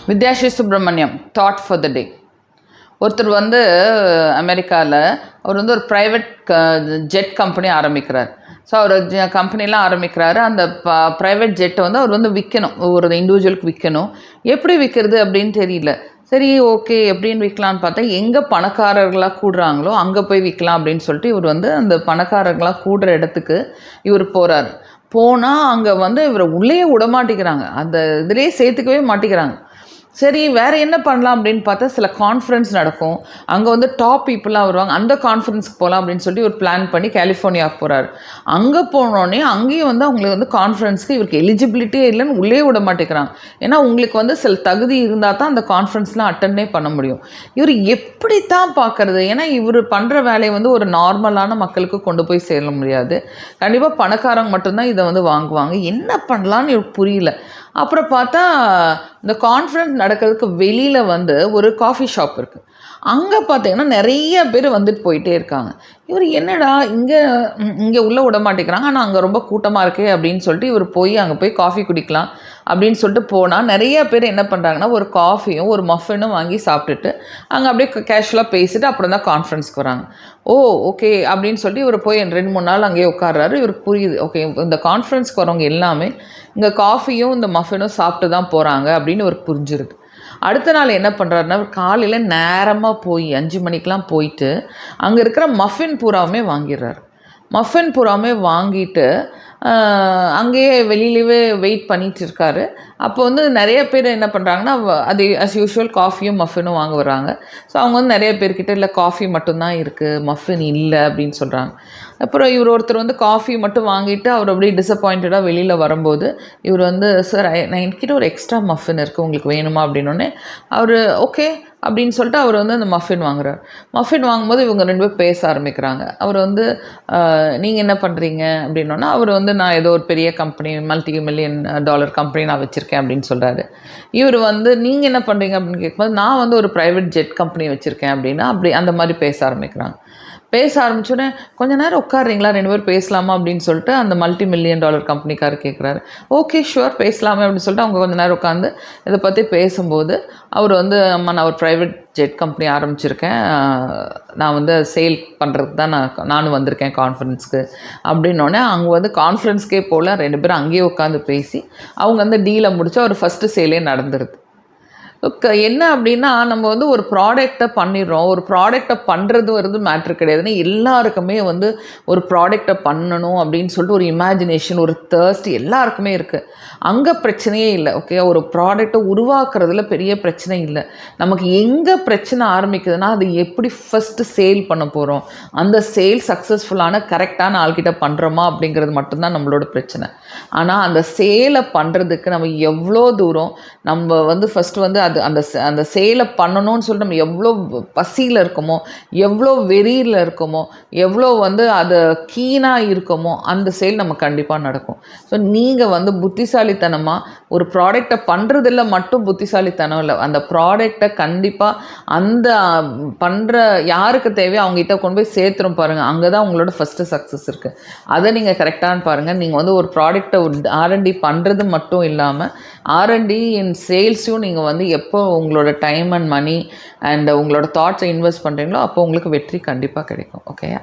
Vidyasri Subramaniam thought for the day. ஒருத்தர் வந்து அமெரிக்காவில் அவர் வந்து ஒரு ப்ரைவேட் ஜெட் கம்பெனி ஆரம்பிக்கிறார். ஸோ அவர் கம்பெனிலாம் ஆரம்பிக்கிறாரு. அந்த ப்ரைவேட் ஜெட்டை வந்து அவர் வந்து விற்கணும், ஒரு இண்டிவிஜுவலுக்கு விற்கணும். எப்படி விற்கிறது அப்படின்னு தெரியல. சரி, ஓகே, எப்படின்னு விற்கலான்னு பார்த்தா எங்கே பணக்காரர்களாக கூடுறாங்களோ அங்கே போய் விற்கலாம் அப்படின்னு சொல்லிட்டு இவர் வந்து அந்த பணக்காரர்களாக கூடுற இடத்துக்கு இவர் போகிறார். போனால் அங்கே வந்து இவரை உள்ளே விட மாட்டேங்கிறாங்க, அந்த இதிலே சேர்த்துக்கவே மாட்டேங்கிறாங்க. சரி, வேறு என்ன பண்ணலாம் அப்படின்னு பார்த்தா சில கான்ஃபரன்ஸ் நடக்கும், அங்கே வந்து டாப் பீப்புளாக வருவாங்க, அந்த கான்ஃபரன்ஸ்க்கு போகலாம் அப்படின்னு சொல்லிட்டு இவர் பிளான் பண்ணி கலிஃபோர்னியாவுக்கு போகிறார். அங்கே போனோடனே அங்கேயும் வந்து அவங்களுக்கு வந்து கான்ஃபரன்ஸ்க்கு இவருக்கு எலிஜிபிலிட்டியே இல்லைன்னு உள்ளே விட மாட்டேங்கிறாங்க. ஏன்னா உங்களுக்கு வந்து சில தகுதி இருந்தால் தான் அந்த கான்ஃபரன்ஸ்லாம் அட்டெண்டே பண்ண முடியும். இவர் எப்படி தான் பார்க்குறது? ஏன்னா இவர் பண்ணுற வேலையை வந்து ஒரு நார்மலான மக்களுக்கு கொண்டு போய் சேர முடியாது. கண்டிப்பாக பணக்காரங்க மட்டும்தான் இதை வந்து வாங்குவாங்க. என்ன பண்ணலான்னு இவருக்கு புரியல. அப்புறம் பார்த்தா இந்த கான்ஃபரன்ஸ் நடக்கிறதுக்கு வெளியில் வந்து ஒரு காஃபி ஷாப் இருக்குது. அங்கே பார்த்தீங்கன்னா நிறைய பேர் வந்துட்டு போயிட்டே இருக்காங்க. இவர் என்னடா இங்கே உள்ளே விட மாட்டேங்கிறாங்க, ஆனால் அங்கே ரொம்ப கூட்டமாக இருக்கே அப்படின்னு சொல்லிட்டு இவர் அங்கே போய் காஃபி குடிக்கலாம் அப்படின்னு சொல்லிட்டு போனால் நிறைய பேர் என்ன பண்ணுறாங்கன்னா ஒரு காஃபியும் ஒரு மஃபினும் வாங்கி சாப்பிட்டுட்டு அங்கே அப்படியே கேஷுவலாக பேசிட்டு அப்புறம் தான் கான்ஃபரன்ஸ்க்கு வராங்க. ஓகே அப்படின்னு சொல்லிட்டு இவர் போய் 2-3 நாள் அங்கேயே உட்கார்றாரு. இவருக்கு புரியுது, ஓகே, இந்த கான்ஃபரன்ஸ்க்கு வரவங்க எல்லாமே இங்கே காஃபியும் இந்த மஃபினும் சாப்பிட்டு தான் போகிறாங்க அப்படின்னு இவருக்கு புரிஞ்சிருது. அடுத்த நாள் என்ன பண்ணுறாருன்னா, காலையில் நேரமாக போய் 5 மணிக்கெலாம் போயிட்டு அங்கே இருக்கிற மஃபின் பூராவுமே வாங்கிடுறாரு. மஃபின் பூராவுமே வாங்கிட்டு அங்கேயே வெளியிலவே வெயிட் பண்ணிகிட்டு இருக்காரு. அப்போ வந்து நிறைய பேர் என்ன பண்ணுறாங்கன்னா, அது அஸ் யூஷுவல் காஃபியும் மஃபினும் வாங்க வர்றாங்க. ஸோ அவங்க வந்து நிறைய பேர்கிட்ட இல்லை காஃபி மட்டும்தான் இருக்குது, மஃபின் இல்லை அப்படின்னு சொல்கிறாங்க. அப்புறம் இவர் ஒருத்தர் வந்து காஃபி மட்டும் வாங்கிட்டு அவர் அப்படியே டிசப்பாயிண்டடாக வெளியில் வரும்போது இவர் வந்து, சார், நான் என்கிட்ட ஒரு எக்ஸ்ட்ரா மஃபின் இருக்குது, உங்களுக்கு வேணுமா அப்படின்னோடனே அவர் ஓகே அப்படின்னு சொல்லிட்டு அவர் வந்து அந்த மஃபின் வாங்குறார். மஃபின் வாங்கும்போது இவங்க 2 பேர் பேச ஆரம்பிக்கிறாங்க. அவர் வந்து நீங்கள் என்ன பண்ணுறீங்க அப்படின்னோன்னா, அவர் வந்து நான் ஏதோ ஒரு பெரிய கம்பெனி, $multi-million கம்பெனி நான் வச்சுருக்கேன் அப்படின்னு சொல்கிறாரு. இவர் வந்து நீங்கள் என்ன பண்ணுறீங்க அப்படின்னு கேட்கும்போது, நான் வந்து ஒரு ப்ரைவேட் ஜெட் கம்பெனி வச்சுருக்கேன் அப்படின்னா அப்படி அந்த மாதிரி பேச ஆரம்பிக்கிறாங்க. பேச ஆரம்பிச்சோன்னே கொஞ்சம் நேரம் உட்காடுறீங்களா, 2 பேர் பேசலாமா அப்படின்னு சொல்லிட்டு அந்த $multi-million கம்பெனிக்காரர் கேட்குறாரு. ஓகே, ஷுவர், பேசலாமே அப்படின்னு சொல்லிட்டு அவங்க கொஞ்சம் நேரம் உட்காந்து இதை பற்றி பேசும்போது அவர் வந்து, அம்மா, நான் ஒரு ப்ரைவேட் ஜெட் கம்பெனி ஆரம்பிச்சிருக்கேன், நான் வந்து சேல் பண்ணுறதுக்கு தான் நானும் வந்திருக்கேன் கான்ஃபரன்ஸ்க்கு அப்படின்னோடனே அங்கே வந்து கான்ஃபரன்ஸ்க்கே போல் 2 பேரும் அங்கேயே உட்காந்து பேசி அவங்க வந்து டீலை முடிச்சு அவர் ஃபஸ்ட்டு சேலே நடந்துருது. என்ன அப்படின்னா, நம்ம வந்து ஒரு ப்ராடக்டை பண்ணிடுறோம், ஒரு ப்ராடக்டை பண்ணுறது வந்து மேட்ரு கிடையாதுன்னு எல்லாருக்குமே வந்து ஒரு ப்ராடக்டை பண்ணணும் அப்படின்னு சொல்லிட்டு ஒரு இமேஜினேஷன், ஒரு தர்ஸ்ட் எல்லாருக்குமே இருக்குது. அங்கே பிரச்சனையே இல்லை. ஓகே, ஒரு ப்ராடக்டை உருவாக்குறதுல பெரிய பிரச்சனை இல்லை. நமக்கு எங்கே பிரச்சனை ஆரம்பிக்குதுன்னா, அது எப்படி ஃபஸ்ட்டு சேல் பண்ண போகிறோம், அந்த சேல் சக்ஸஸ்ஃபுல்லான கரெக்டான ஆள்கிட்ட பண்ணுறோமா அப்படிங்கிறது மட்டும்தான் நம்மளோட பிரச்சனை. ஆனால் அந்த சேலை பண்ணுறதுக்கு நம்ம எவ்வளோ தூரம் நம்ம வந்து ஃபஸ்ட்டு வந்து அந்த சேலை பண்ணணும்னு சொல்லிட்டு நம்ம எவ்வளோ பசியில் இருக்கோமோ, எவ்வளோ வெறியில் இருக்கோமோ, எவ்வளோ வந்து அதை கீனாக இருக்கோமோ, அந்த சேல் நம்ம கண்டிப்பாக நடக்கும். ஸோ நீங்கள் வந்து புத்திசாலித்தனமாக ஒரு ப்ராடக்டை பண்ணுறதில்ல மட்டும் புத்திசாலித்தனம் இல்லை, அந்த ப்ராடக்டை கண்டிப்பாக அந்த பண்ணுற யாருக்கு தேவையோ அவங்ககிட்ட கொண்டு போய் சேர்த்துரும் பாருங்கள். அங்கே தான் உங்களோட ஃபஸ்ட்டு சக்ஸஸ் இருக்குது. அதை நீங்கள் கரெக்டானு பாருங்கள். நீங்கள் வந்து ஒரு ப்ராடக்டை R&D பண்ணுறது மட்டும் இல்லாமல் R&D இன் சேல்ஸையும் நீங்கள் வந்து எப்போ உங்களோட டைம் அண்ட் மணி அண்ட் உங்களோட தாட்ஸை இன்வெஸ்ட் பண்ணுறீங்களோ அப்போ உங்களுக்கு வெற்றி கண்டிப்பாக கிடைக்கும். ஓகேயா?